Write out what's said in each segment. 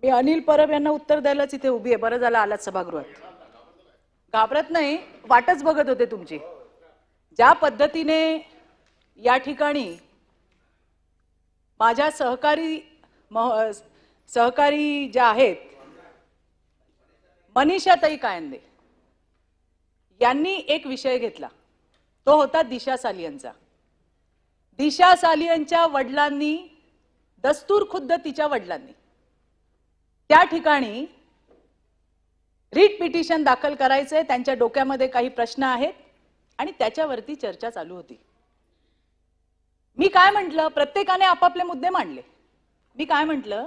मी अनिल परब यांना उत्तर द्यायलाच इथे उभी आहे. बरं झालं आलात सभागृहात. घाबरत नाही, वाटच बघत होते तुमची. ज्या पद्धतीने या ठिकाणी माझ्या सहकारी ज्या आहेत मनीषाताई कायंदे यांनी एक विषय घेतला, तो होता दिशा सालियनचा. दिशा सालियनच्या वडिलांनी, दस्तूर खुद्द तिच्या वडिलांनी त्या ठिकाणी रीट पिटिशन दाखल करायचे, त्यांच्या डोक्यामध्ये काही प्रश्न आहेत आणि त्याच्यावरती चर्चा चालू होती. मी काय म्हटलं, प्रत्येकाने आपापले मुद्दे मांडले. मी काय म्हटलं,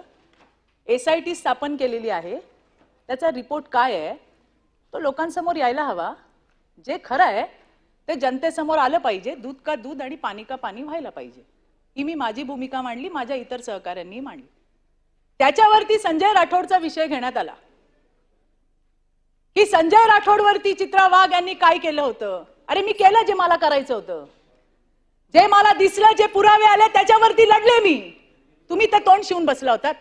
SIT स्थापन केलेली आहे, त्याचा रिपोर्ट काय आहे तो लोकांसमोर यायला हवा. जे खरं आहे ते जनतेसमोर आलं पाहिजे. दूध का दूध आणि पाणी का पाणी व्हायला पाहिजे. ही मी माझी भूमिका मांडली, माझ्या इतर सहकाऱ्यांनी मांडली. त्याच्यावरती संजय राठोडचा विषय घेण्यात आला की संजय राठोडवरती चित्रा वाघ यांनी काय केलं होतं. अरे मी केलं जे मला करायचं होतं, जे मला दिसलं, जे पुरावे आले त्याच्यावरती लढले मी. तुम्ही तर तोंड शिवून बसला होतात.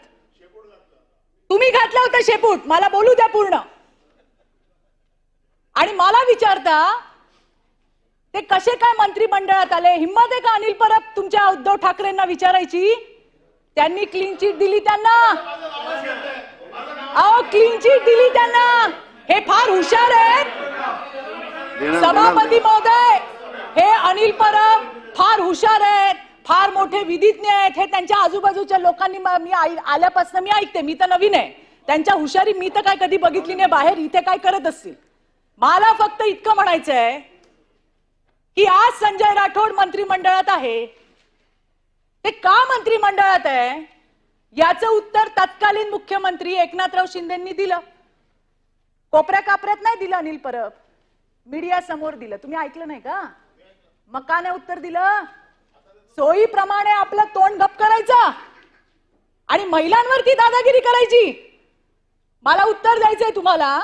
तुम्ही घातला होता शेपूट. मला बोलू द्या पूर्ण. आणि मला विचारता ते कसे काय मंत्रिमंडळात आले. हिम्मत आहे का अनिल परब तुमच्या उद्धव ठाकरेंना विचारायची? त्यांनी क्लीन चिट दिली त्यांना. अहो क्लीन चिट दिली त्यांना. हे फार हुशार आहेत सभापती महोदय. हे अनिल परब फार हुशार आहेत, फार मोठे विधिज्ञ आहेत. हे त्यांच्या आजूबाजूच्या लोकांनी, मी आल्यापासून मी ऐकते, मी तर नवीन आहे, त्यांच्या हुशारी मी तर काय कधी बघितली नाही बाहेर. इथे काय करत असतील. मला फक्त इतकं म्हणायचं आहे की आज संजय राठोड मंत्रिमंडळात आहे. ते का मंत्रिमंडळात आहे याचं उत्तर तत्कालीन मुख्यमंत्री एकनाथराव शिंदेंनी दिलं. कोपऱ्या कापऱ्यात नाही दिलं अनिल परब, मीडिया समोर दिलं. तुम्ही ऐकलं नाही का? मग का नाही उत्तर दिलं? सोयीप्रमाणे आपलं तोंड गप करायचं आणि महिलांवरती दादागिरी करायची. मला उत्तर द्यायचंय तुम्हाला.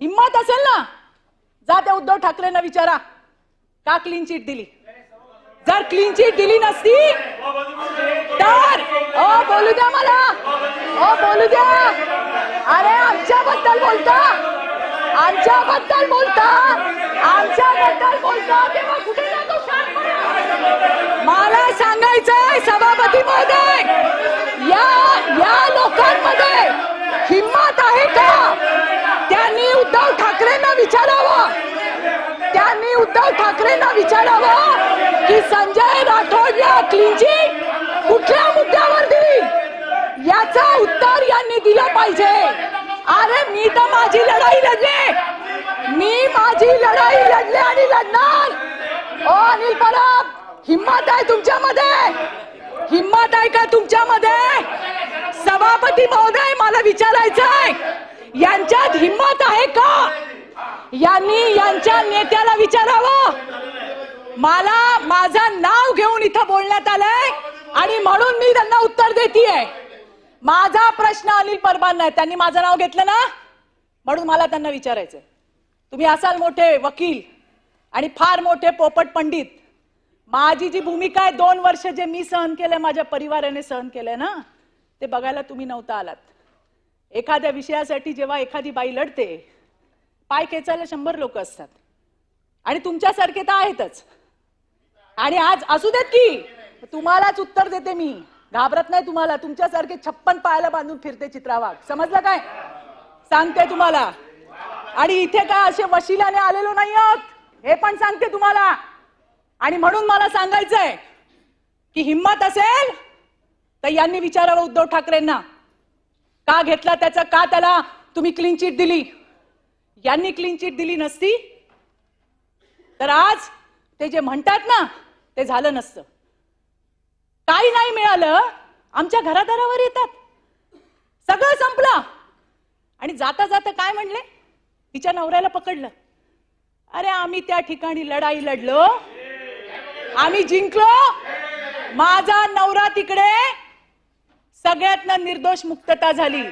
हिम्मत असेल ना, जा त्या उद्धव ठाकरेंना विचारा का क्लीन चिट दिली. जर क्लीन चिट दिली नसती तर बोलू द्या मला, बोलू द्या. अरे आमच्याबद्दल बोलता, आमच्याबद्दल बोलता, आमच्याबद्दल बोलता तेव्हा कुठे जातो शांतपणे. मला सांगायचंय सभापती महोदय, या लोकांमध्ये हिम्मत आहे का? त्यांनी उद्धव ठाकरेंना विचारावं. त्यांनी उद्धव ठाकरेंना विचारावं की संजय राठोडला क्लीन चिट कुठल्या मुद्द्यावर दिली, याचं उत्तर यांनी दिलं पाहिजे. अरे मी तर माझी लढाई लढले, मी माझी लढाई लढले आणि लढणार. अनिल परब, हिम्मत आहे तुमच्यामध्ये? हिम्मत आहे का तुमच्यामध्ये? सभापती महोदय, मला विचारायचंय, यांच्यात हिम्मत आहे का? यांनी यांच्या नेत्याला विचारावं. मला माझं नाव घेऊन इथं बोलण्यात आलंय आणि म्हणून मी त्यांना उत्तर देतेय. माझा प्रश्न अनिल परबांना आहे. त्यांनी माझं नाव घेतलं ना, म्हणून मला त्यांना विचारायचंय. तुम्ही असाल मोठे वकील आणि फार मोठे पोपट पंडित. माझी जी भूमिका आहे, 2 वर्ष जे मी सहन केलंय, माझ्या परिवाराने सहन केलंय ना, ते बघायला तुम्ही नव्हता आलात. एखाद्या विषयासाठी जेव्हा एखादी बाई लढते, पाय खेचायला 100 लोक असतात आणि तुमच्यासारखे तर आहेतच. आणि आज असू देत की तुम्हालाच उत्तर देते मी, घाबरत नाही तुम्हाला. तुमच्यासारखे 56 पायाला बांधून फिरते चित्रा वाघ. समजलं काय? सांगते तुम्हाला. आणि इथे काय असे वशिलाने आलेलो नाही आहोत, हे पण सांगते तुम्हाला. आणि म्हणून मला सांगायचंय की हिम्मत असेल तर यांनी विचारावं उद्धव ठाकरेंना का घेतला त्याचा, का त्याला तुम्ही क्लीन चिट दिली. यांनी क्लीन चिट दिली नसती तर आज ते जे म्हणतात ना ते झालं नसतं. काही नाही मिळालं, आमच्या घरादारावर येतात, सगळं संपलं. आणि जाता जाता काय म्हणले, तिच्या नवऱ्याला पकडलं. अरे आम्ही त्या ठिकाणी लढाई लढलो, आम्ही जिंकलो. माझा नवरा तिकडे, सगळ्यातनं निर्दोष मुक्तता झाली.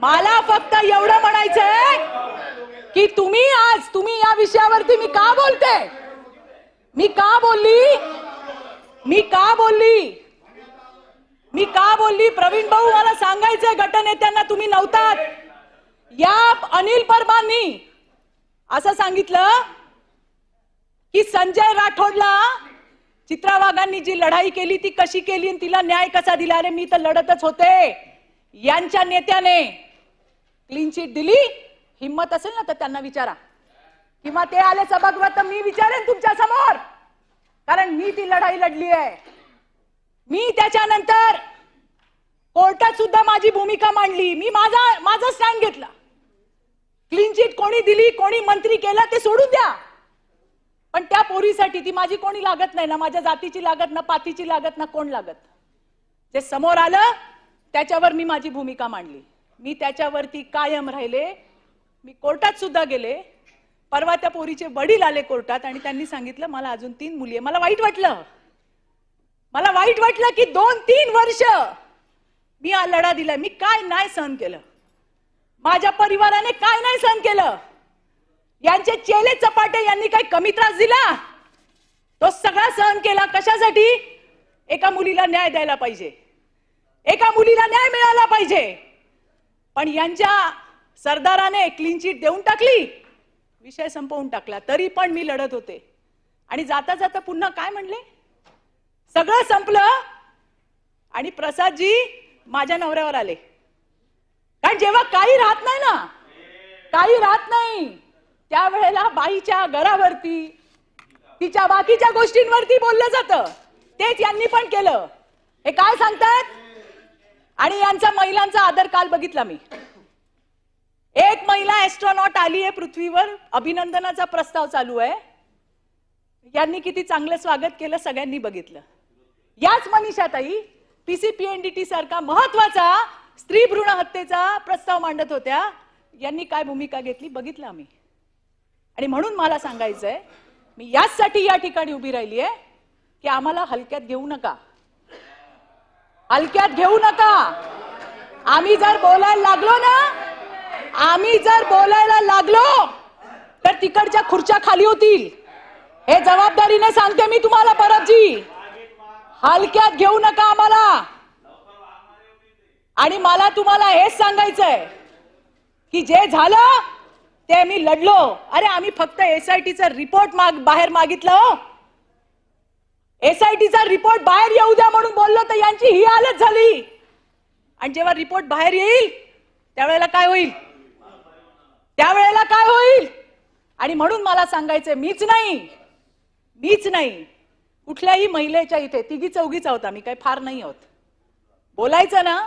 मला फक्त एवढं म्हणायचंय की तुम्ही या विषयावरती मी का बोलते, मी का बोलली, मी का बोलली, मी का बोलली, प्रवीण भाऊ मला सांगायचंय गटनेत्यांना, तुम्ही नव्हतात. या अनिल परबांनी असं सांगितलं की संजय राठोडला चित्रा वाघांनी जी लढाई केली ती कशी केली आणि तिला न्याय कसा दिला. अरे मी तर लढतच होते. यांच्या नेत्याने क्लीन चिट दिली. हिम्मत असेल ना तर त्यांना विचारा, किंवा ते आले सभागृहात तर मी विचारेन तुमच्या समोर, कारण मी ती लढाई लढली आहे. मी त्याच्यानंतर कोर्टात सुद्धा माझी भूमिका मांडली. मी माझा स्टँड घेतला. क्लीन चिट कोणी दिली, कोणी मंत्री केलं ते सोडून द्या, पण त्या पोरीसाठी ती माझी कोणी लागत नाही ना, माझ्या जातीची लागत ना, पातीची लागत ना, कोण लागत. जे समोर आलं त्याच्यावर मी माझी भूमिका मांडली. मी त्याच्यावरती कायम राहिले. मी कोर्टात सुद्धा गेले. परवा त्या पोरीचे वडील आले कोर्टात आणि त्यांनी सांगितलं मला अजून 3 मुली आहे. मला वाईट वाटलं की 2-3 वर्ष मी हा लढा दिलाय. मी काय नाही सहन केलं, माझ्या परिवाराने काय नाही सहन केलं. यांचे चेले चपाटे यांनी काही कमी त्रास दिला? तो सगळा सहन केला कशासाठी? एका मुलीला न्याय द्यायला पाहिजे, एका मुलीला न्याय मिळाला पाहिजे. पण यांच्या सरदाराने क्लीन चिट देऊन टाकली, विषय संपवून टाकला. तरी पण मी लढत होते. आणि जाता जाता पुन्हा काय म्हणले, सगळं संपलं आणि प्रसादजी माझ्या नवऱ्यावर आले. कारण जेव्हा काही राहत नाही ना, काही राहत नाही, त्यावेळेला बाईच्या घरावरती, तिच्या बाकीच्या गोष्टींवरती बोललं जातं. तेच यांनी पण केलं. हे काय सांगतात? आणि यांचा महिलांचा आदर काल बघितला मी. एक महिला एस्ट्रॉनॉट आली आहे पृथ्वीवर, अभिनंदनाचा प्रस्ताव चालू आहे. यांनी किती चांगलं स्वागत केलं सगळ्यांनी बघितलं. याच मनीषाताई पीसीपीएनडीटी सारखा महत्वाचा स्त्री भ्रूण हत्येचा प्रस्ताव मांडत होत्या. यांनी काय भूमिका घेतली बघितलं आम्ही. आणि म्हणून मला सांगायचंय, मी याचसाठी या ठिकाणी उभी राहिली आहे की आम्हाला हलक्यात घेऊ नका, हलक्यात घेऊ नका. आम्ही जर बोलायला लागलो तर तिकडच्या खुर्च्या खाली होतील. हे जबाबदारीने सांगते मी तुम्हाला परबजी, हलक्यात घेऊ नका आम्हाला. आणि मला तुम्हाला हेच सांगायचंय की जे झालं ते मी लढलो. अरे आम्ही फक्त एसआयटीचा रिपोर्ट बाहेर मागितलं. एसआयटीचा रिपोर्ट बाहेर येऊ द्या म्हणून बोललो तर यांची ही हालत झाली. आणि जेव्हा रिपोर्ट बाहेर येईल त्यावेळेला काय होईल, आणि म्हणून मला सांगायचंय, मीच नाही, कुठल्याही महिलेच्या इथे 3-4 आहोत आम्ही, काही फार नाही आहोत. बोलायचं ना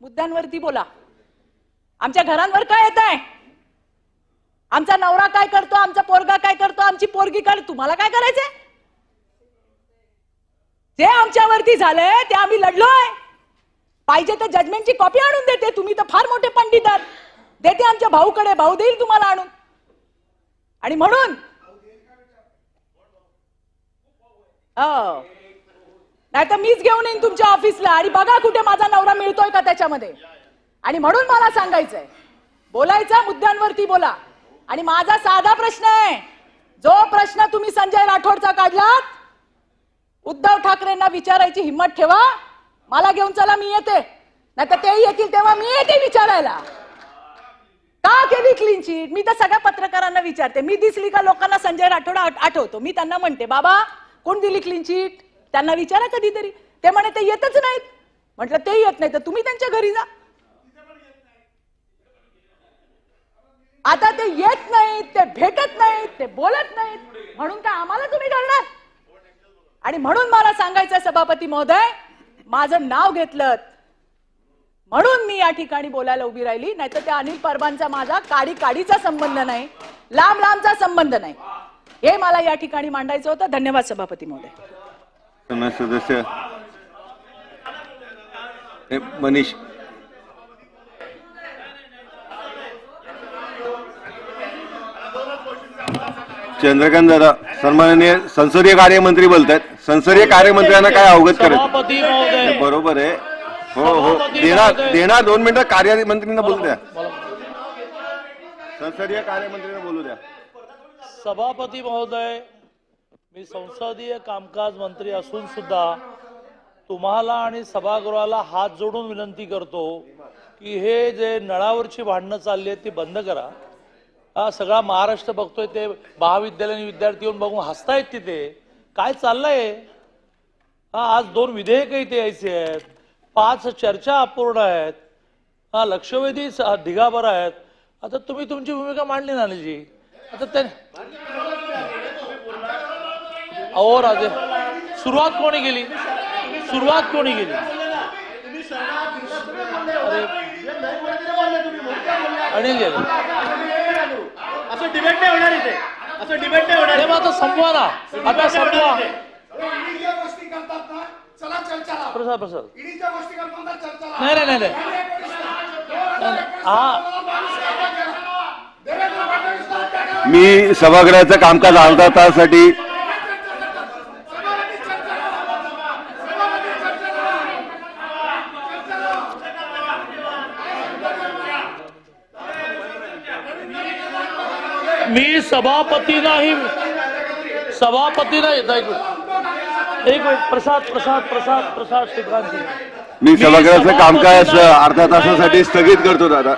मुद्द्यांवरती बोला. आमच्या घरांवर काय येत आहे, आमचा नवरा काय करतो, आमचा पोरगा काय करतो, आमची पोरगी काय, तुम्हाला काय करायचंय? जे आमच्यावरती झालंय ते आम्ही लढलोय. पाहिजे तर जजमेंटची कॉपी आणून देते. तुम्ही तर फार मोठे पंडित आहात. देते आमच्या भाऊकडे, भाऊ देईल तुम्हाला आणून. आणि म्हणून नाही तर मीच घेऊन येईन तुमच्या ऑफिसला आणि बघा कुठे माझा नवरा मिळतोय का त्याच्यामध्ये. आणि म्हणून मला सांगायचंय, बोलायचा मुद्द्यांवरती बोला. आणि माझा साधा प्रश्न आहे, जो प्रश्न तुम्ही संजय राठोडचा काढलात, उद्धव ठाकरेंना विचारायची हिम्मत ठेवा. मला घेऊन चला, मी येते. नाही तर ते येतील तेव्हा मी येते विचारायला. का केली क्लीन चिट? मी तर सगळ्या पत्रकारांना विचारते. मी दिसली का लोकांना संजय राठोड आठवतो. मी त्यांना म्हणते, बाबा कोण दिली क्लीन चिट? त्यांना विचारा कधीतरी. ते म्हणे ते येतच नाहीत. म्हटलं ते येत नाही तर तुम्ही त्यांच्या घरी जा. आता ते येत नाहीत, ते भेटत नाहीत, ते बोलत नाहीत, म्हणून काय आम्हाला तुम्ही घालणार? आणि म्हणून मला सांगायचं सभापती महोदय, माझं नाव घेतलं म्हणून मी या ठिकाणी बोलायला उभी राहिली. नाहीतर त्या अनिल परबांचा माझा काडीचा संबंध नाही, लांबचा संबंध नाही. हे मला या ठिकाणी मांडायचं होतं. धन्यवाद सभापती महोदय. सदस्य मनीष चंद्रकांत दादा, सन्माननीय संसदीय कार्यमंत्री बोलतायत. संसदीय कार्यमंत्र्यांना काय अवगत करायचं? बरोबर आहे. हो देणार 2 मिनिटं कार्यमंत्रींना बोलू द्या. संसदीय कार्यमंत्र्यांना बोलू द्या. सभापती महोदय, मी संसदीय कामकाज मंत्री असून सुद्धा तुम्हाला आणि सभागृहाला हात जोडून विनंती करतो की हे जे नळावरची भांडणं चालली आहेत ती बंद करा. हा सगळा महाराष्ट्र बघतोय, ते महाविद्यालयीन विद्यार्थी येऊन बघून हसतायत तिथे. काय चाललंय? हा आज 2 विधेयक इथे यायचे आहेत, 5 चर्चा अपूर्ण आहेत, हा लक्षवेधी ढिगाभर आहेत. आता तुम्ही तुमची भूमिका मांडली ना जी. आता ते अहो राजे, सुरुवात कोणी केली? सुरुवात कोणी केली? अरे अनिल गेले. असं डिबेट नाही होणार इथे. असं डिबेट नाही होणार. मग आता संपवा ना, आता संपवा. ईडीच्या गोष्टी करतात ना, चला चर्चाला. प्रसाद ईडीच्या गोष्टी करतात ना, चर्चाला. नाही हा मी सभागृहाचं कामकाज अर्धा तासासाठी मी सभापती नाही एक मिनिट प्रसाद श्रीकांत. मी सभागृहाचं कामकाज अर्धा तासासाठी स्थगित करतो दादा.